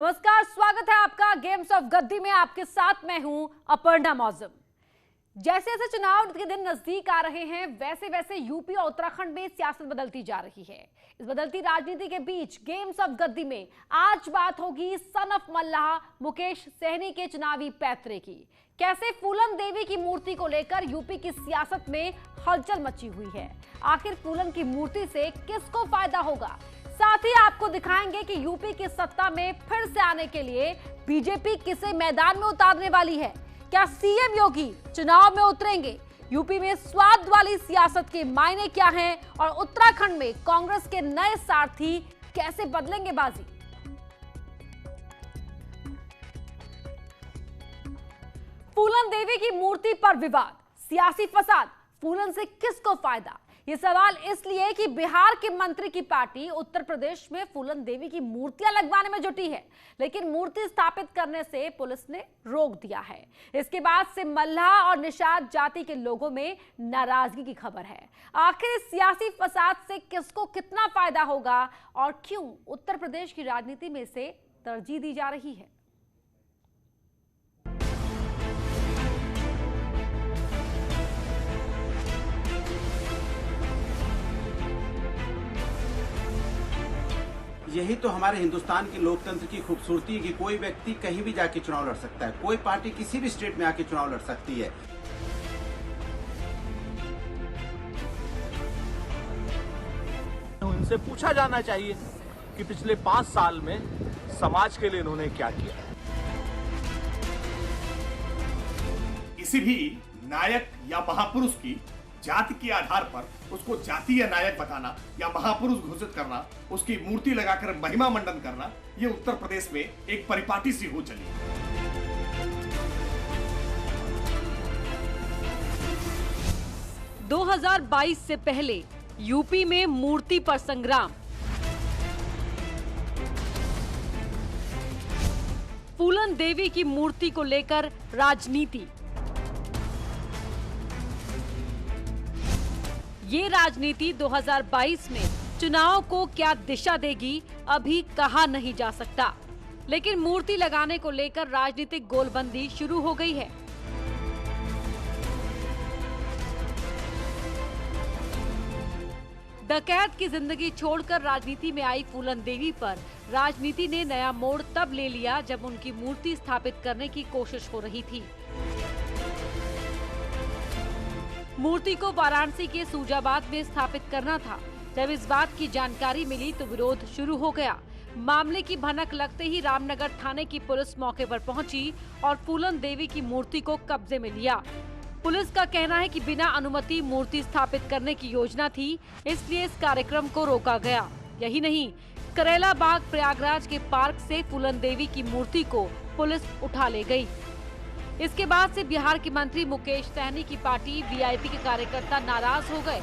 नमस्कार, स्वागत है आपका गेम्स ऑफ गद्दी में। आपके साथ मैं हूं अपर्णा मौजम। जैसे जैसे चुनाव के दिन नजदीक आ रहे हैं, वैसे वैसे यूपी और उत्तराखंड में सियासत बदलती जा रही है। इस बदलती राजनीति के बीच गेम्स ऑफ गद्दी में आज बात होगी सन ऑफ मल्लाह मुकेश सहनी के चुनावी पैतरे की। कैसे फूलन देवी की मूर्ति को लेकर यूपी की सियासत में हलचल मची हुई है। आखिर फूलन की मूर्ति से किसको फायदा होगा। साथ ही आपको दिखाएंगे कि यूपी की सत्ता में फिर से आने के लिए बीजेपी किसे मैदान में उतारने वाली है। क्या सीएम योगी चुनाव में उतरेंगे। यूपी में स्वाद वाली सियासत के मायने क्या हैं और उत्तराखंड में कांग्रेस के नए सारथी कैसे बदलेंगे बाजी। फूलन देवी की मूर्ति पर विवाद, सियासी फसाद, फूलन से किसको फायदा। ये सवाल इसलिए कि बिहार के मंत्री की पार्टी उत्तर प्रदेश में फूलन देवी की मूर्तियां लगवाने में जुटी है, लेकिन मूर्ति स्थापित करने से पुलिस ने रोक दिया है। इसके बाद से मल्लाह और निषाद जाति के लोगों में नाराजगी की खबर है। आखिर इस सियासी फसाद से किसको कितना फायदा होगा और क्यों उत्तर प्रदेश की राजनीति में इसे तरजीह दी जा रही है। यही तो हमारे हिंदुस्तान के लोकतंत्र की खूबसूरती है कि कोई व्यक्ति कहीं भी जाके चुनाव लड़ सकता है, कोई पार्टी किसी भी स्टेट में आके चुनाव लड़ सकती है। उनसे पूछा जाना चाहिए कि पिछले 5 साल में समाज के लिए इन्होंने क्या किया। किसी भी नायक या महापुरुष की जाति के आधार पर उसको जातीय नायक बताना या महापुरुष घोषित करना, उसकी मूर्ति लगाकर महिमा मंडन करना, ये उत्तर प्रदेश में एक परिपाटी सी हो चली। 2022 से पहले यूपी में मूर्ति पर संग्राम। फूलन देवी की मूर्ति को लेकर राजनीति। ये राजनीति 2022 में चुनाव को क्या दिशा देगी अभी कहा नहीं जा सकता, लेकिन मूर्ति लगाने को लेकर राजनीतिक गोलबंदी शुरू हो गई है। डकैत की जिंदगी छोड़कर राजनीति में आई फूलन देवी पर राजनीति ने नया मोड़ तब ले लिया जब उनकी मूर्ति स्थापित करने की कोशिश हो रही थी। मूर्ति को वाराणसी के सूजाबाद में स्थापित करना था। जब इस बात की जानकारी मिली तो विरोध शुरू हो गया। मामले की भनक लगते ही रामनगर थाने की पुलिस मौके पर पहुंची और फूलन देवी की मूर्ति को कब्जे में लिया। पुलिस का कहना है कि बिना अनुमति मूर्ति स्थापित करने की योजना थी, इसलिए इस कार्यक्रम को रोका गया। यही नहीं, करेला बाग प्रयागराज के पार्क से फूलन देवी की मूर्ति को पुलिस उठा ले गई। इसके बाद से बिहार के मंत्री मुकेश सहनी की पार्टी वीआईपी के कार्यकर्ता नाराज हो गए।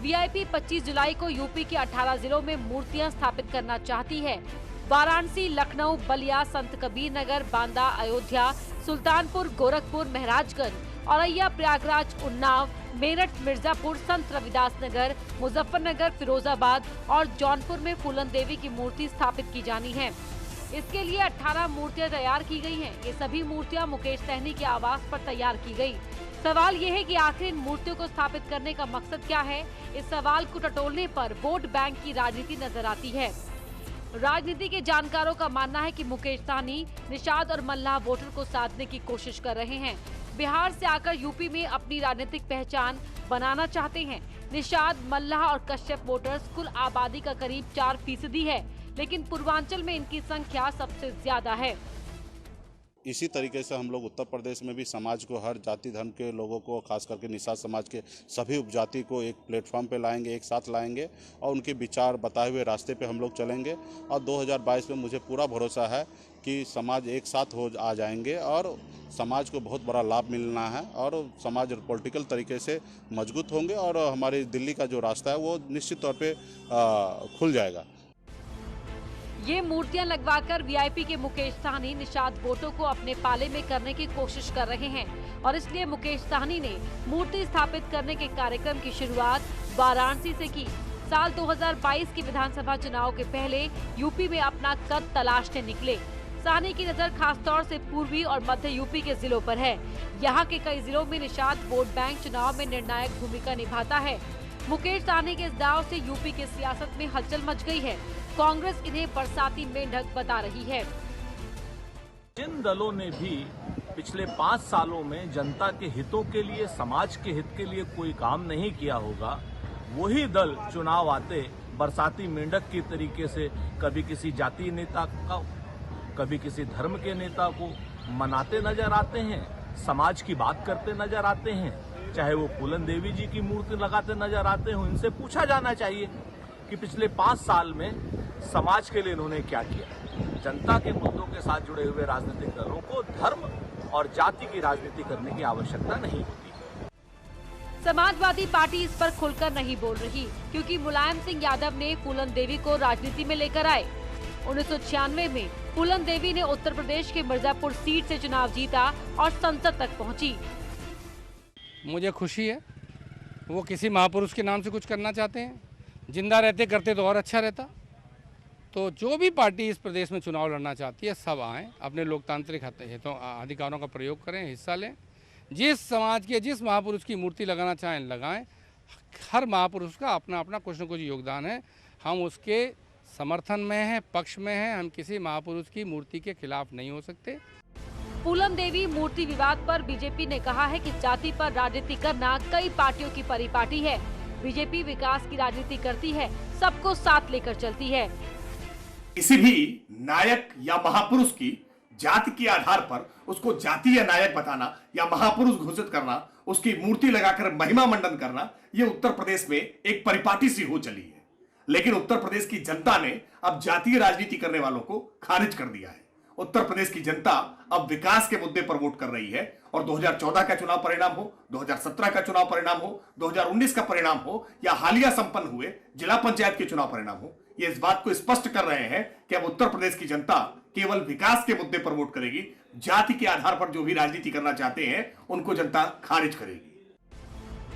वीआईपी 25 जुलाई को यूपी के 18 जिलों में मूर्तियां स्थापित करना चाहती है। वाराणसी, लखनऊ, बलिया, संत कबीर नगर, बांदा, अयोध्या, सुल्तानपुर, गोरखपुर, महराजगंज, औरैया, प्रयागराज, उन्नाव, मेरठ, मिर्जापुर, संत रविदास नगर, मुजफ्फरनगर, फिरोजाबाद और जौनपुर में फूलन देवी की मूर्ति स्थापित की जानी है। इसके लिए 18 मूर्तियां तैयार की गई हैं। ये सभी मूर्तियां मुकेश सहनी के आवास पर तैयार की गई। सवाल ये है कि आखिर इन मूर्तियों को स्थापित करने का मकसद क्या है। इस सवाल को टटोलने पर वोट बैंक की राजनीति नजर आती है। राजनीति के जानकारों का मानना है कि मुकेश सहनी निषाद और मल्लाह वोटर को साधने की कोशिश कर रहे हैं। बिहार से आकर यूपी में अपनी राजनीतिक पहचान बनाना चाहते हैं। निषाद, मल्लाह और कश्यप वोटर्स कुल आबादी का करीब 4% है, लेकिन पूर्वांचल में इनकी संख्या सबसे ज्यादा है। इसी तरीके से हम लोग उत्तर प्रदेश में भी समाज को, हर जाति धर्म के लोगों को, खास करके निषाद समाज के सभी उपजाति को एक प्लेटफॉर्म पे लाएंगे, एक साथ लाएंगे और उनके विचार बताए हुए रास्ते पे हम लोग चलेंगे। और 2022 में मुझे पूरा भरोसा है कि समाज एक साथ हो आ जाएंगे और समाज को बहुत बड़ा लाभ मिलना है और समाज पॉलिटिकल तरीके से मजबूत होंगे और हमारी दिल्ली का जो रास्ता है वो निश्चित तौर पर खुल जाएगा। ये मूर्तियां लगवाकर वीआईपी के मुकेश सहनी निषाद वोटों को अपने पाले में करने की कोशिश कर रहे हैं और इसलिए मुकेश सहनी ने मूर्ति स्थापित करने के कार्यक्रम की शुरुआत वाराणसी से की। साल 2022 के विधानसभा चुनाव के पहले यूपी में अपना कद तलाशने निकले। साहनी की नजर खासतौर से पूर्वी और मध्य यूपी के जिलों पर है। यहाँ के कई जिलों में निषाद वोट बैंक चुनाव में निर्णायक भूमिका निभाता है। मुकेश सहनी के इस दाव से यूपी की सियासत में हलचल मच गई है। कांग्रेस इन्हें बरसाती मेंढक बता रही है। जिन दलों ने भी पिछले 5 सालों में जनता के हितों के लिए, समाज के हित के लिए कोई काम नहीं किया होगा, वही दल चुनाव आते बरसाती मेंढक की तरीके से कभी किसी जातीय नेता का, कभी किसी धर्म के नेता को मनाते नजर आते हैं, समाज की बात करते नजर आते हैं, चाहे वो फूलन देवी जी की मूर्ति लगाते नजर आते हो। इनसे पूछा जाना चाहिए कि पिछले 5 साल में समाज के लिए इन्होंने क्या किया। जनता के मुद्दों के साथ जुड़े हुए राजनीतिक दलों को धर्म और जाति की राजनीति करने की आवश्यकता नहीं होती। समाजवादी पार्टी इस पर खुलकर नहीं बोल रही, क्योंकि मुलायम सिंह यादव ने फूलन देवी को राजनीति में लेकर आए। 1996 में फूलन देवी ने उत्तर प्रदेश के मिर्जापुर सीट से चुनाव जीता और संसद तक पहुंची। मुझे खुशी है, वो किसी महापुरुष के नाम से कुछ करना चाहते हैं। जिंदा रहते करते तो और अच्छा रहता। तो जो भी पार्टी इस प्रदेश में चुनाव लड़ना चाहती है, सब आएँ, अपने लोकतांत्रिक अधिकारों का प्रयोग करें, हिस्सा लें। जिस समाज के, जिस महापुरुष की मूर्ति लगाना चाहें लगाएं। हर महापुरुष का अपना अपना कुछ न कुछ योगदान है। हम उसके समर्थन में हैं, पक्ष में हैं। हम किसी महापुरुष की मूर्ति के खिलाफ नहीं हो सकते। फूलन देवी मूर्ति विवाद पर बीजेपी ने कहा है कि जाति पर राजनीति करना कई पार्टियों की परिपाटी है। बीजेपी विकास की राजनीति करती है, सबको साथ लेकर चलती है। किसी भी नायक या महापुरुष की जाति के आधार पर उसको जातीय नायक बताना या महापुरुष घोषित करना, उसकी मूर्ति लगाकर महिमा मंडन करना, ये उत्तर प्रदेश में एक परिपाटी सी हो चली है। लेकिन उत्तर प्रदेश की जनता ने अब जातीय राजनीति करने वालों को खारिज कर दिया है। उत्तर प्रदेश की जनता अब विकास के मुद्दे पर वोट कर रही है और 2014 का चुनाव परिणाम हो, 2017 का चुनाव परिणाम हो, 2019 का परिणाम हो या हालिया संपन्न हुए जिला पंचायत के चुनाव परिणाम हो, ये इस बात को स्पष्ट कर रहे हैं कि अब उत्तर प्रदेश की जनता केवल विकास के मुद्दे पर वोट करेगी। जाति के आधार पर जो भी राजनीति करना चाहते हैं उनको जनता खारिज करेगी।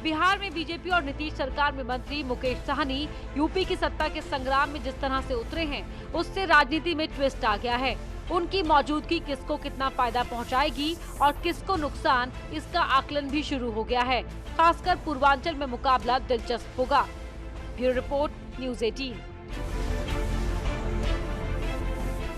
बिहार में बीजेपी और नीतीश सरकार में मंत्री मुकेश सहनी यूपी की सत्ता के संग्राम में जिस तरह से उतरे हैं, उससे राजनीति में ट्विस्ट आ गया है। उनकी मौजूदगी किसको कितना फायदा पहुंचाएगी और किसको नुकसान, इसका आकलन भी शुरू हो गया है। खासकर पूर्वांचल में मुकाबला दिलचस्प होगा। Bureau report, news 18।